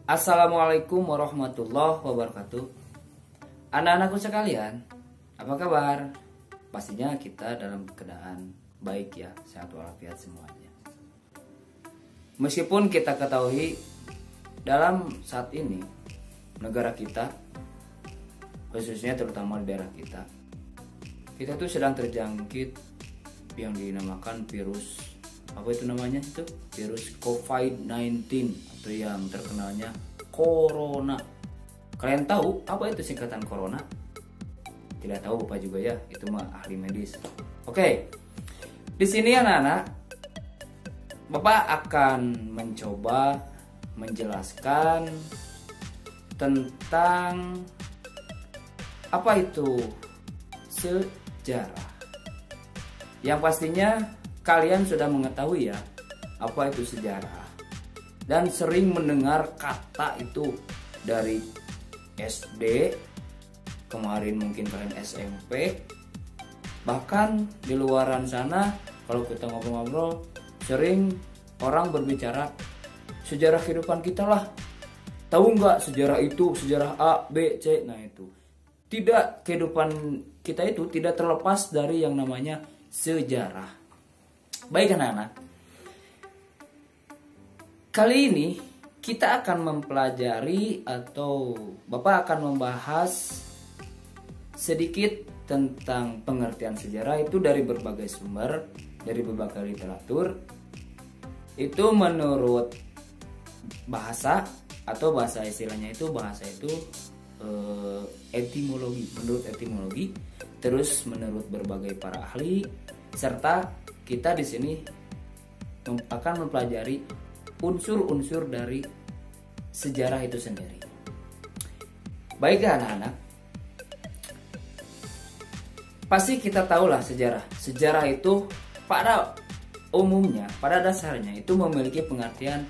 Assalamualaikum warahmatullahi wabarakatuh. Anak-anakku sekalian, apa kabar? Pastinya kita dalam keadaan baik ya, sehat walafiat semuanya. Meskipun kita ketahui dalam saat ini negara kita, khususnya terutama di daerah kita tuh sedang terjangkit yang dinamakan virus, apa itu namanya itu? Virus COVID-19 atau yang terkenalnya Corona. Kalian tahu apa itu singkatan Corona? Tidak tahu Bapak juga ya, itu mah ahli medis. Oke. Di sini anak-anak, Bapak akan mencoba menjelaskan tentang apa itu sejarah. Yang pastinya kalian sudah mengetahui ya apa itu sejarah dan sering mendengar kata itu dari SD, kemarin mungkin kalian SMP, bahkan di luaran sana kalau kita ngobrol-ngobrol sering orang berbicara sejarah kehidupan kita lah. Tahu nggak sejarah itu, sejarah A, B, C. Nah itu tidak, kehidupan kita itu tidak terlepas dari yang namanya sejarah. Baik anak-anak, kali ini kita akan mempelajari atau Bapak akan membahas sedikit tentang pengertian sejarah itu dari berbagai sumber, dari berbagai literatur. Itu menurut bahasa atau bahasa istilahnya itu bahasa itu etimologi, menurut etimologi, terus menurut berbagai para ahli, serta kita di sini akan mempelajari unsur-unsur dari sejarah itu sendiri. Baik anak-anak, pasti kita tahulah sejarah. Sejarah itu pada umumnya, pada dasarnya itu memiliki pengertian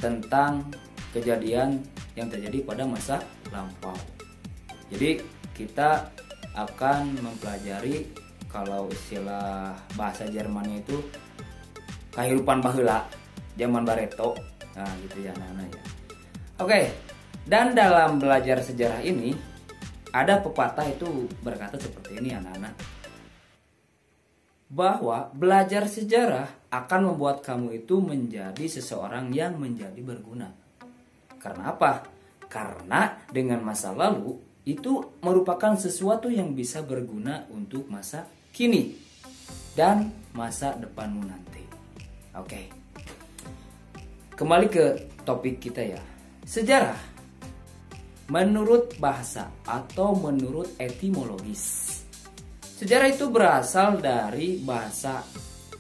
tentang kejadian yang terjadi pada masa lampau. Jadi kita akan mempelajari, kalau istilah bahasa Jermannya itu kehidupan baheula, zaman bareto. Nah, gitu ya anak-anak ya. Oke. Dan dalam belajar sejarah ini ada pepatah itu berkata seperti ini anak-anak. Bahwa belajar sejarah akan membuat kamu itu menjadi seseorang yang menjadi berguna. Karena apa? Karena dengan masa lalu itu merupakan sesuatu yang bisa berguna untuk masa kini dan masa depanmu nanti. Oke. Kembali ke topik kita ya. Sejarah menurut bahasa atau menurut etimologis. Sejarah itu berasal dari bahasa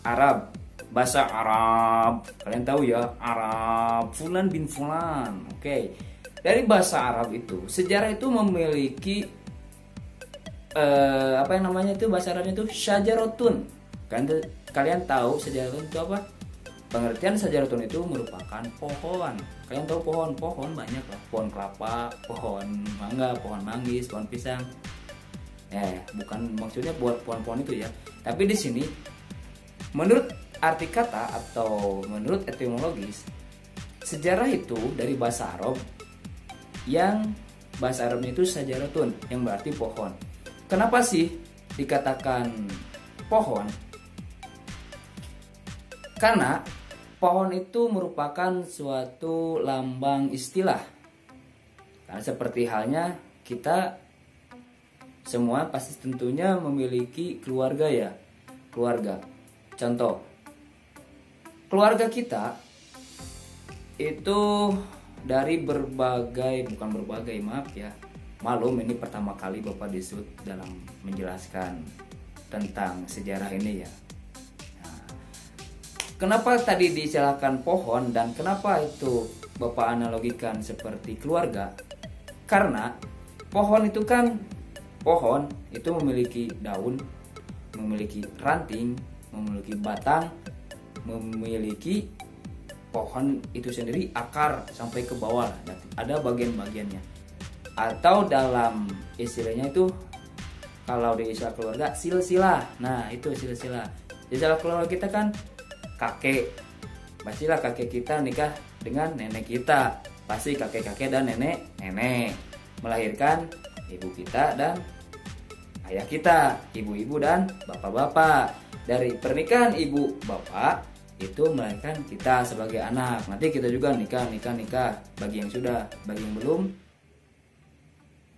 Arab. Bahasa Arab, kalian tahu ya, Arab, Fulan bin Fulan. Oke. Dari bahasa Arab itu, sejarah itu memiliki apa yang namanya itu, bahasa Arabnya itu syajaratun. Kalian tahu syajaratun itu apa? Pengertian syajaratun itu merupakan pohon. Kalian tahu pohon banyak lah, pohon kelapa, pohon mangga, pohon manggis, pohon pisang. Bukan maksudnya buat pohon-pohon itu ya. Tapi di sini menurut arti kata atau menurut etimologis, sejarah itu dari bahasa Arab yang bahasa Arabnya itu syajaratun, yang berarti pohon. Kenapa sih dikatakan pohon? Karena pohon itu merupakan suatu lambang istilah. Karena seperti halnya kita semua pasti tentunya memiliki keluarga ya. Keluarga. Contoh, keluarga kita itu dari maklum ini pertama kali Bapak disut dalam menjelaskan tentang sejarah ini ya. Nah, kenapa tadi diistilahkan pohon dan kenapa itu Bapak analogikan seperti keluarga? Karena pohon itu memiliki daun, memiliki ranting, memiliki batang, memiliki pohon itu sendiri akar sampai ke bawah, ada bagian-bagiannya. Atau dalam istilahnya itu, kalau di istilah keluarga, silsilah. Nah itu silsilah. Di dalam keluarga kita kan kakek, pastilah kakek kita nikah dengan nenek kita. Pasti kakek-kakek dan nenek-nenek melahirkan ibu kita dan ayah kita, ibu-ibu dan bapak-bapak. Dari pernikahan ibu bapak itu melahirkan kita sebagai anak. Nanti kita juga nikah. Bagi yang sudah, bagi yang belum,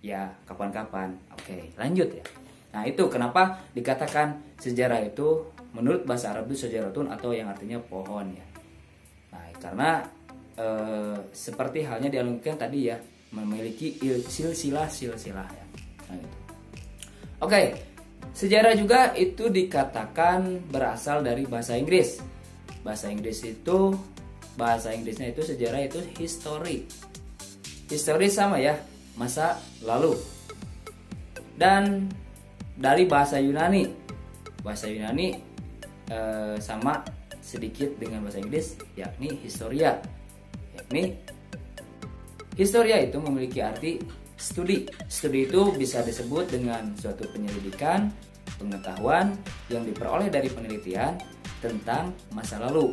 ya kapan-kapan. Oke, lanjut ya. Nah, itu kenapa dikatakan sejarah itu menurut bahasa Arab itu sejaratun atau yang artinya pohon ya. Nah, karena seperti halnya dialungkan tadi ya, memiliki silsilah ya. Nah, gitu. Oke, sejarah juga itu dikatakan berasal dari bahasa Inggris. Bahasa Inggrisnya itu sejarah itu history. History sama ya, masa lalu. Dan dari bahasa Yunani. Bahasa Yunani sama sedikit dengan bahasa Inggris, yakni historia. Historia itu memiliki arti studi. Studi itu bisa disebut dengan suatu penyelidikan, pengetahuan yang diperoleh dari penelitian tentang masa lalu,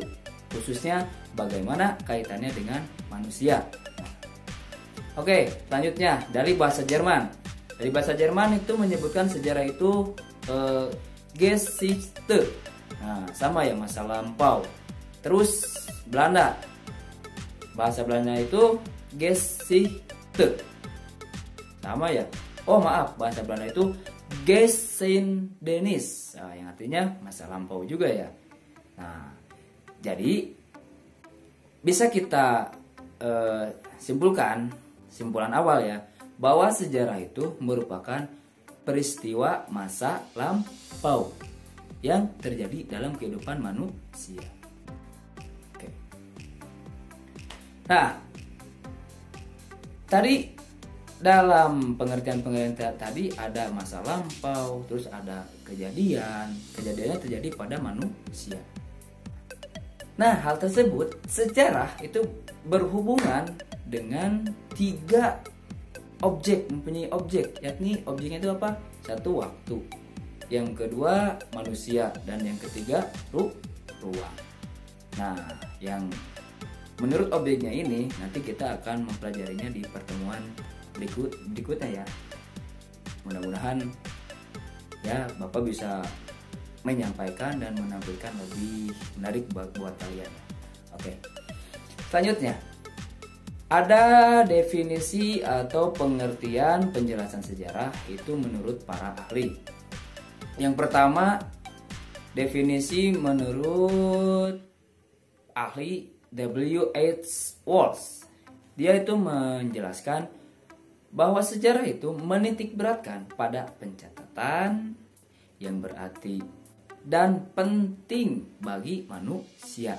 khususnya bagaimana kaitannya dengan manusia. Oke, selanjutnya dari bahasa Jerman. Dari bahasa Jerman itu menyebutkan sejarah itu Geschichte. Nah, sama ya, masa lampau. Terus Belanda. Bahasa Belanda itu Geschichte. Sama ya. Oh maaf, bahasa Belanda itu Geschiedenis. Nah, yang artinya masa lampau juga ya. Nah, jadi bisa kita simpulan awal ya, bahwa sejarah itu merupakan peristiwa masa lampau yang terjadi dalam kehidupan manusia. Oke. Nah, tadi dalam pengertian tadi ada masa lampau, terus ada kejadiannya terjadi pada manusia. Nah, hal tersebut sejarah itu berhubungan dengan 3 objek, mempunyai objek, yakni objeknya itu apa? Satu, waktu. Yang kedua, manusia, dan yang ketiga, ruang. Nah, yang menurut objeknya ini nanti kita akan mempelajarinya di pertemuan berikutnya ya. Mudah-mudahan ya Bapak bisa menyampaikan dan menampilkan lebih menarik buat kalian. Oke. Selanjutnya ada definisi atau pengertian penjelasan sejarah itu menurut para ahli. Yang pertama, definisi menurut ahli W.H. Walsh. Dia itu menjelaskan bahwa sejarah itu menitikberatkan pada pencatatan yang berarti dan penting bagi manusia.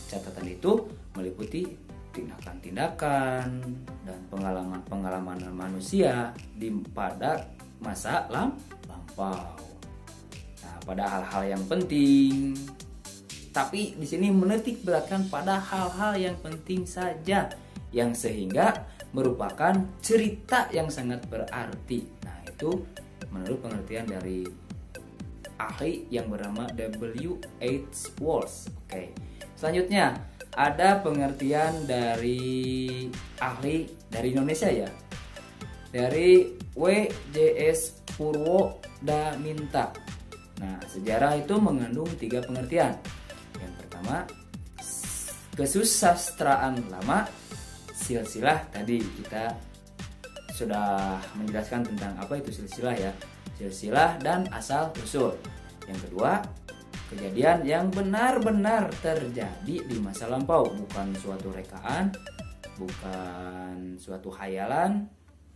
Catatan itu meliputi tindakan-tindakan dan pengalaman manusia pada masa lampau. Nah, pada hal-hal yang penting. Tapi di sini menitik beratkan pada hal-hal yang penting saja, yang sehingga merupakan cerita yang sangat berarti. Nah, itu menurut pengertian dari ahli yang bernama W.H. Walsh. Oke. Selanjutnya ada pengertian dari ahli dari Indonesia ya, dari W.J.S. Purwodaminta. Nah, sejarah itu mengandung 3 pengertian. Yang pertama, kesusastraan lama. Silsilah, tadi kita sudah menjelaskan tentang apa itu silsilah ya. Silsilah dan asal usul. Yang kedua, kejadian yang benar-benar terjadi di masa lampau, bukan suatu rekaan, bukan suatu khayalan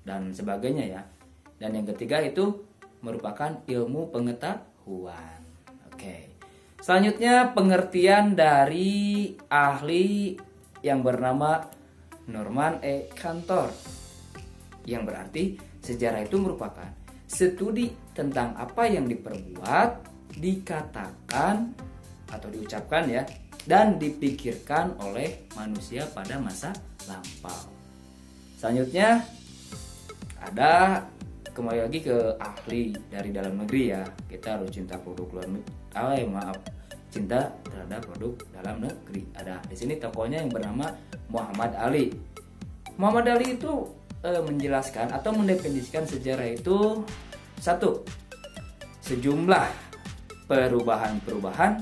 dan sebagainya ya. Dan yang ketiga itu merupakan ilmu pengetahuan. Oke. Selanjutnya pengertian dari ahli yang bernama Norman E. Cantor, yang berarti sejarah itu merupakan studi tentang apa yang diperbuat, dikatakan atau diucapkan ya, dan dipikirkan oleh manusia pada masa lampau. Selanjutnya ada kembali lagi ke ahli dari dalam negeri ya. Kita harus cinta produk luar negeri. cinta terhadap produk dalam negeri. Ada di sini tokohnya yang bernama Muhammad Ali. Muhammad Ali itu menjelaskan atau mendefinisikan sejarah itu satu, sejumlah perubahan-perubahan,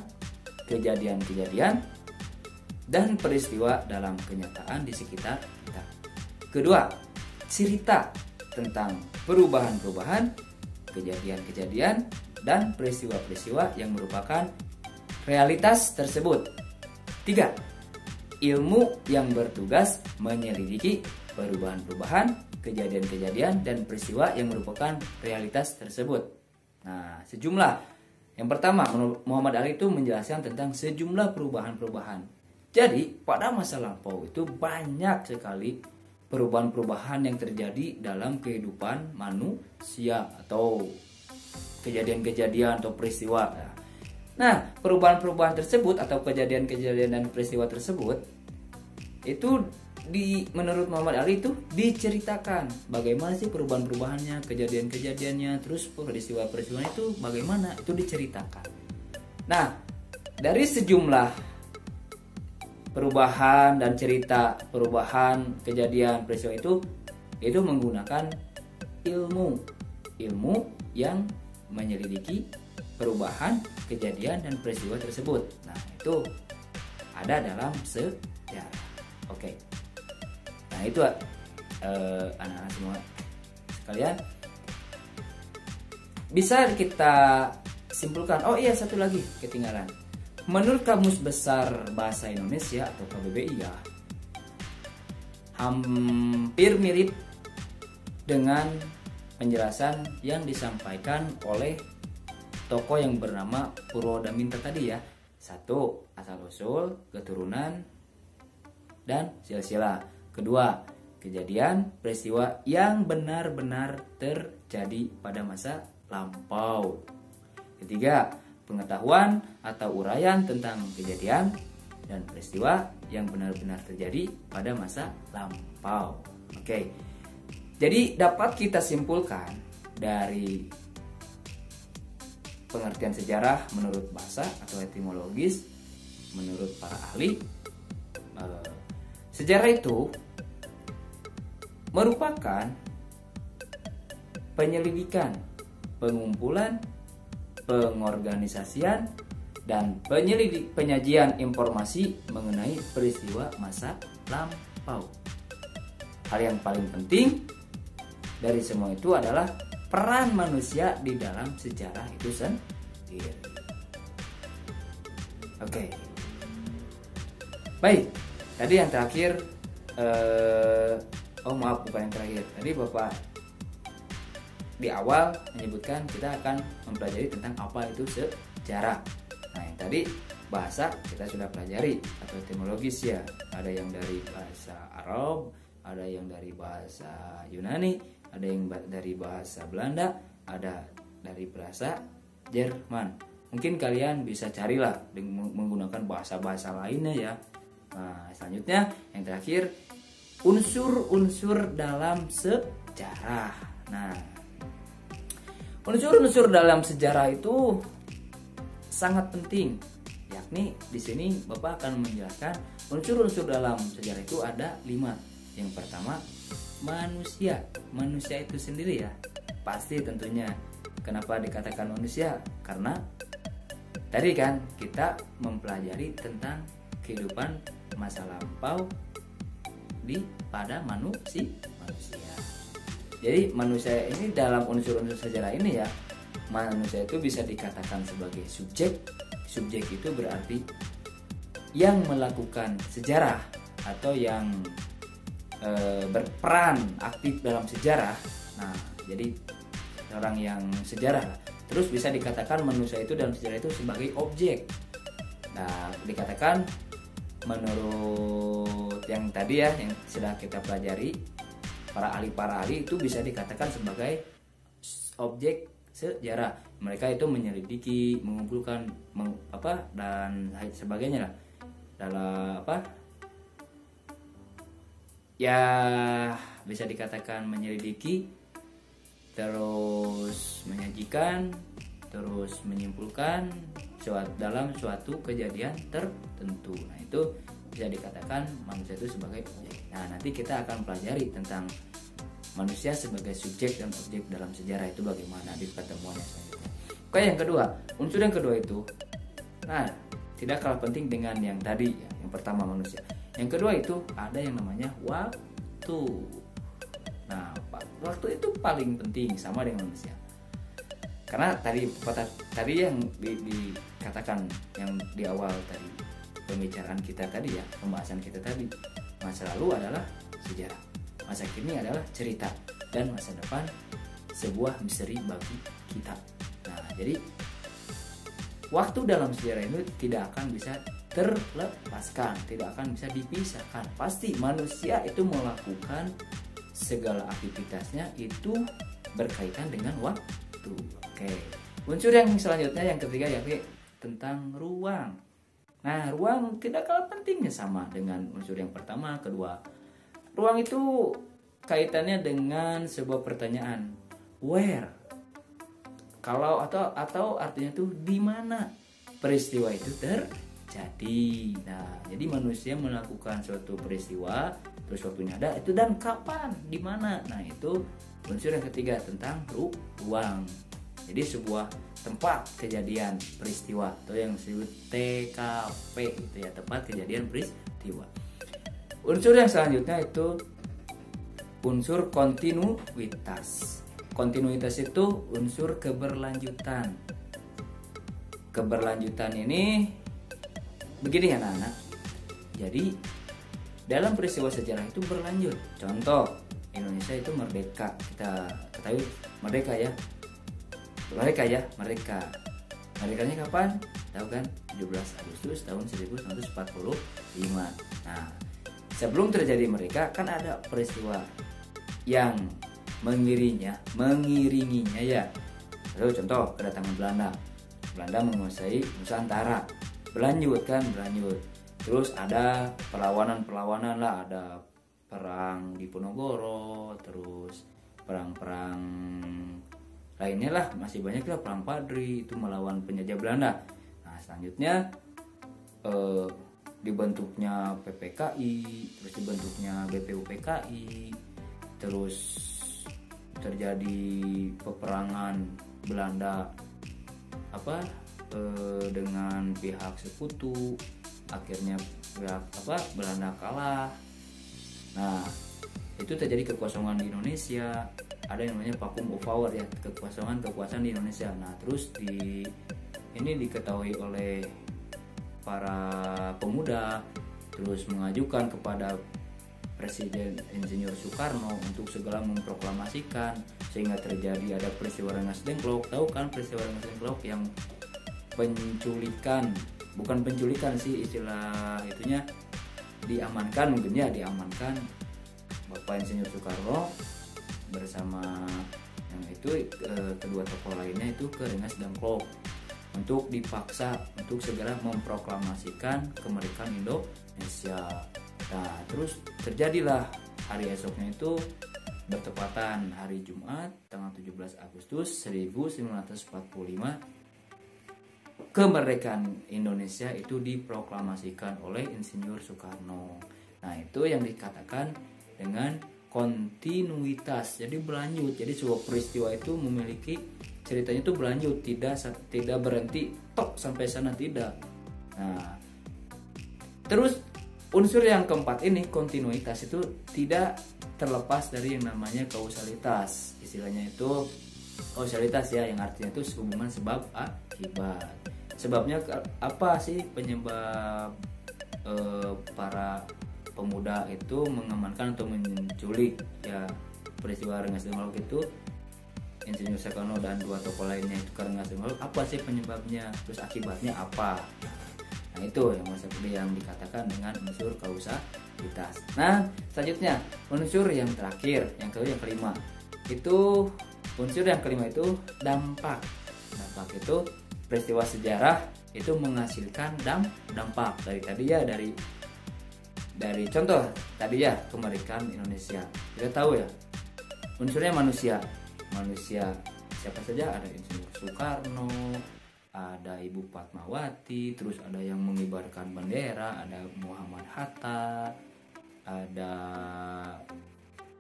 kejadian-kejadian, dan peristiwa dalam kenyataan di sekitar kita. Kedua, cerita tentang perubahan-perubahan, kejadian-kejadian, dan peristiwa-peristiwa yang merupakan realitas tersebut. Tiga, ilmu yang bertugas menyelidiki perubahan-perubahan, kejadian-kejadian, dan peristiwa yang merupakan realitas tersebut. Nah, sejumlah. Yang pertama, Muhammad Ali itu menjelaskan tentang sejumlah perubahan-perubahan. Jadi, pada masa lampau itu banyak sekali perubahan-perubahan yang terjadi dalam kehidupan manusia atau kejadian-kejadian atau peristiwa. Nah, perubahan-perubahan tersebut atau kejadian-kejadian dan peristiwa tersebut itu menurut Muhammad Ali itu diceritakan bagaimana sih perubahan-perubahannya, kejadian-kejadiannya, terus peristiwa-peristiwanya itu bagaimana, itu diceritakan. Nah, dari sejumlah perubahan dan cerita perubahan kejadian peristiwa itu menggunakan ilmu yang menyelidiki perubahan kejadian dan peristiwa tersebut. Nah, itu ada dalam sejarah. Oke. Nah, itu anak-anak semua sekalian, bisa kita simpulkan. Oh iya, satu lagi ketinggalan. Menurut Kamus Besar Bahasa Indonesia atau KBBI ya, hampir mirip dengan penjelasan yang disampaikan oleh tokoh yang bernama Purwodaminta tadi ya. Satu, asal-usul, keturunan, dan silsilah. Kedua, kejadian peristiwa yang benar-benar terjadi pada masa lampau. Ketiga, pengetahuan atau uraian tentang kejadian dan peristiwa yang benar-benar terjadi pada masa lampau. Oke. Jadi dapat kita simpulkan dari pengertian sejarah menurut bahasa atau etimologis menurut para ahli, sejarah itu merupakan penyelidikan, pengumpulan, pengorganisasian, dan penyajian informasi mengenai peristiwa masa lampau. Hal yang paling penting dari semua itu adalah peran manusia di dalam sejarah itu sendiri. Oke. Baik, tadi yang terakhir, maaf bukan yang terakhir. Tadi Bapak di awal menyebutkan kita akan mempelajari tentang apa itu sejarah. Nah, yang tadi bahasa kita sudah pelajari atau etimologis ya. Ada yang dari bahasa Arab, ada yang dari bahasa Yunani, ada yang dari bahasa Belanda, ada dari bahasa Jerman. Mungkin kalian bisa carilah dengan menggunakan bahasa-bahasa lainnya ya. Nah, selanjutnya yang terakhir, unsur-unsur dalam sejarah. Nah, unsur-unsur dalam sejarah itu sangat penting. Yakni di sini Bapak akan menjelaskan unsur-unsur dalam sejarah itu ada 5. Yang pertama, manusia. Manusia itu sendiri ya. Pasti tentunya. Kenapa dikatakan manusia? Karena tadi kan kita mempelajari tentang kehidupan masa lampau pada manusia. Jadi manusia ini dalam unsur-unsur sejarah ini ya, manusia itu bisa dikatakan sebagai subjek. Subjek itu berarti yang melakukan sejarah atau yang berperan aktif dalam sejarah. Nah, jadi orang yang sejarah. Terus bisa dikatakan manusia itu dalam sejarah itu sebagai objek. Nah, dikatakan menurut yang tadi ya, yang sudah kita pelajari, para ahli itu bisa dikatakan sebagai objek sejarah. Mereka itu menyelidiki, mengumpulkan dan lain sebagainya lah. Dalam ya bisa dikatakan menyelidiki, terus menyajikan, terus menyimpulkan dalam suatu kejadian tertentu. Nah, itu bisa dikatakan manusia itu sebagai objek. Nah, nanti kita akan pelajari tentang manusia sebagai subjek dan objek dalam sejarah itu bagaimana di pertemuan yang selanjutnya. Oke, yang kedua, unsur yang kedua itu, nah, tidak kalah penting dengan yang tadi ya, yang pertama manusia. Yang kedua itu ada yang namanya waktu. Nah, waktu itu paling penting sama dengan manusia. Karena tadi yang dikatakan yang di awal tadi pembicaraan kita tadi ya, pembahasan kita tadi, masa lalu adalah sejarah, masa kini adalah cerita, dan masa depan sebuah misteri bagi kita. Nah, jadi waktu dalam sejarah ini tidak akan bisa terlepaskan, tidak akan bisa dipisahkan. Pasti manusia itu melakukan segala aktivitasnya itu berkaitan dengan waktu. Oke. Unsur yang selanjutnya yang ketiga yaitu tentang ruang. Nah, ruang tidak kalah pentingnya sama dengan unsur yang pertama, kedua. Ruang itu kaitannya dengan sebuah pertanyaan, where? Kalau atau artinya itu di mana peristiwa itu terjadi. Nah, jadi manusia melakukan suatu peristiwa, terus waktunya ada itu, dan kapan, di mana. Nah, itu unsur yang ketiga tentang ruang. Jadi sebuah tempat kejadian peristiwa atau yang disebut TKP itu ya, tempat kejadian peristiwa. Unsur yang selanjutnya itu unsur kontinuitas. Kontinuitas itu unsur keberlanjutan. Keberlanjutan ini begini ya anak-anak. Jadi dalam peristiwa sejarah itu berlanjut. Contoh, Indonesia itu merdeka. Kita ketahui merdeka ya. Merdekanya kapan? Tahu kan? 17 Agustus tahun 1945. Nah, sebelum terjadi merdeka kan ada peristiwa yang mengiringinya ya. Lalu contoh kedatangan Belanda. Belanda menguasai Nusantara. Berlanjut. Terus ada perlawanan lah, ada perang di Ponorogo, terus perang-perang lainnya lah, masih banyak lah, perang Padri itu melawan penjajah Belanda. Nah, selanjutnya dibentuknya PPKI, terus dibentuknya BPUPKI, terus terjadi peperangan Belanda dengan pihak sekutu, akhirnya Belanda kalah. Nah, itu terjadi kekosongan di Indonesia, ada yang namanya vacuum of power ya, kekuasaan di Indonesia. Nah, terus ini diketahui oleh para pemuda, terus mengajukan kepada Presiden Insinyur Soekarno untuk segera memproklamasikan, sehingga terjadi ada peristiwa Rengas Dengklok. Tahu kan peristiwa Rengas Dengklok yang bukan penculikan sih istilah itunya, diamankan Bapak Insinyur Soekarno bersama yang itu kedua tokoh lainnya itu ke Rengas Dengklok untuk dipaksa untuk segera memproklamasikan kemerdekaan Indonesia. Nah, terus terjadilah hari esoknya itu bertepatan hari Jumat tanggal 17 Agustus 1945, kemerdekaan Indonesia itu diproklamasikan oleh Insinyur Soekarno. Nah, itu yang dikatakan dengan kontinuitas, jadi berlanjut. Jadi sebuah peristiwa itu memiliki ceritanya itu berlanjut, tidak berhenti tok sampai sana, tidak. Nah, terus unsur yang keempat ini, kontinuitas, itu tidak terlepas dari yang namanya kausalitas. Istilahnya itu kausalitas ya, yang artinya itu hubungan sebab akibat. Sebabnya apa sih penyebab para pemuda itu mengamankan atau menculik ya peristiwa Rengas Dengklok itu Insinyur Soekarno dan dua tokoh lainnya itu ke Rengas Dengklok? Apa sih penyebabnya, terus akibatnya apa? Nah, itu yang dikatakan dengan unsur kausalitas. Nah, selanjutnya unsur yang terakhir, yang kelima itu unsur yang kelima itu dampak. Dampak itu peristiwa sejarah itu menghasilkan dampak. Dari contoh tadi ya, kemerdekaan Indonesia, kita tahu ya unsurnya manusia siapa saja, ada Insinyur Soekarno, ada Ibu Fatmawati, terus ada yang mengibarkan bendera, ada Muhammad Hatta, ada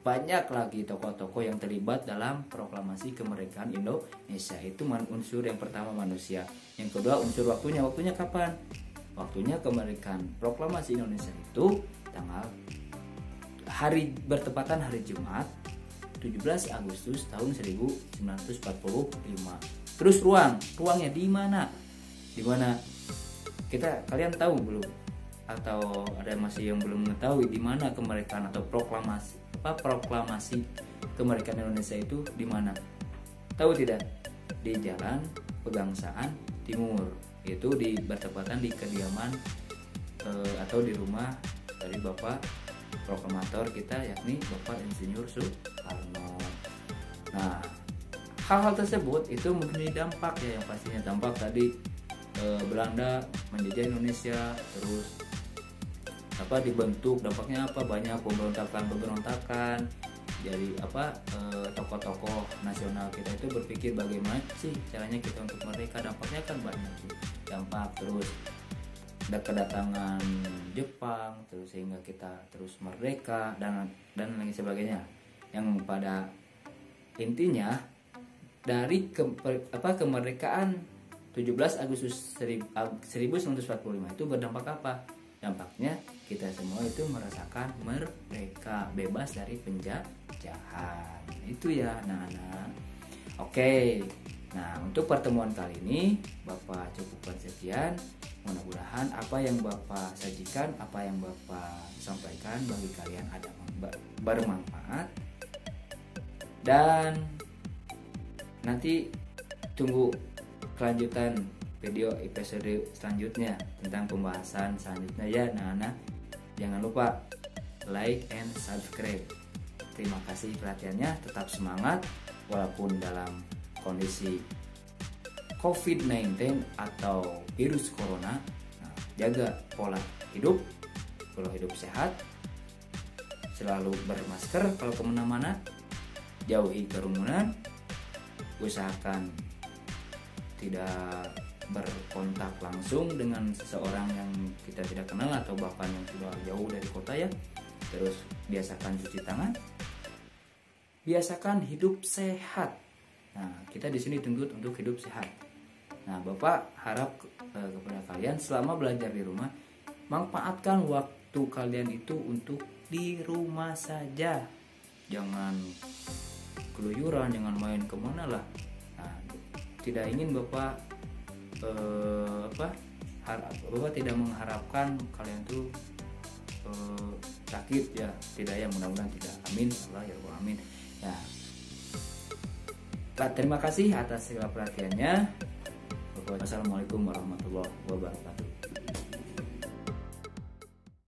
banyak lagi tokoh-tokoh yang terlibat dalam proklamasi kemerdekaan Indonesia. Itu unsur yang pertama, manusia. Yang kedua, unsur waktunya. Waktunya kapan? Waktunya kemerdekaan proklamasi Indonesia itu bertepatan hari Jumat 17 Agustus tahun 1945. Terus ruangnya di mana? Kalian tahu belum? Atau ada masih yang belum mengetahui di mana kemerdekaan atau proklamasi kemerdekaan Indonesia itu di mana? Tahu tidak? Di Jalan Pegangsaan Timur. Itu bertepatan di kediaman atau di rumah dari Bapak proklamator kita, yakni Bapak Insinyur Soekarno. Nah, hal-hal tersebut itu mempunyai dampak ya, yang pastinya dampak tadi Belanda menjajah Indonesia, terus dibentuk, dampaknya banyak pemberontakan. Jadi tokoh-tokoh nasional kita itu berpikir bagaimana sih caranya kita untuk merdeka, dampaknya kan banyak sih dampak. Terus ada kedatangan Jepang, terus sehingga kita terus merdeka dan lain sebagainya, yang pada intinya dari kemerdekaan 17 Agustus 1945 itu berdampak apa? Dampaknya kita semua itu merasakan merdeka, bebas dari penjajahan. Itu ya anak-anak. Oke. Nah, untuk pertemuan kali ini Bapak cukupkan sekian. Mudah-mudahan apa yang Bapak sajikan, apa yang Bapak sampaikan bagi kalian ada bermanfaat. Dan nanti tunggu kelanjutan video episode selanjutnya tentang pembahasan selanjutnya ya anak-anak. Jangan lupa like and subscribe. Terima kasih perhatiannya, tetap semangat walaupun dalam kondisi COVID-19 atau virus corona. Nah, jaga pola hidup sehat, selalu bermasker kalau kemana-mana, jauhi kerumunan, usahakan tidak berkontak langsung dengan seseorang yang kita tidak kenal atau bahkan yang sudah jauh dari kota ya. Terus biasakan cuci tangan, biasakan hidup sehat. Nah, kita di sini tuntut untuk hidup sehat. Nah, Bapak harap kepada kalian selama belajar di rumah, manfaatkan waktu kalian itu untuk di rumah saja. Jangan keluyuran, jangan main kemana lah. Nah, tidak ingin Bapak Bapak tidak mengharapkan kalian tuh sakit ya, tidak ya, mudah-mudahan tidak. Amin, Allah ya Allah, amin. Ya. Terima kasih atas segala perhatiannya. Wassalamualaikum warahmatullahi wabarakatuh.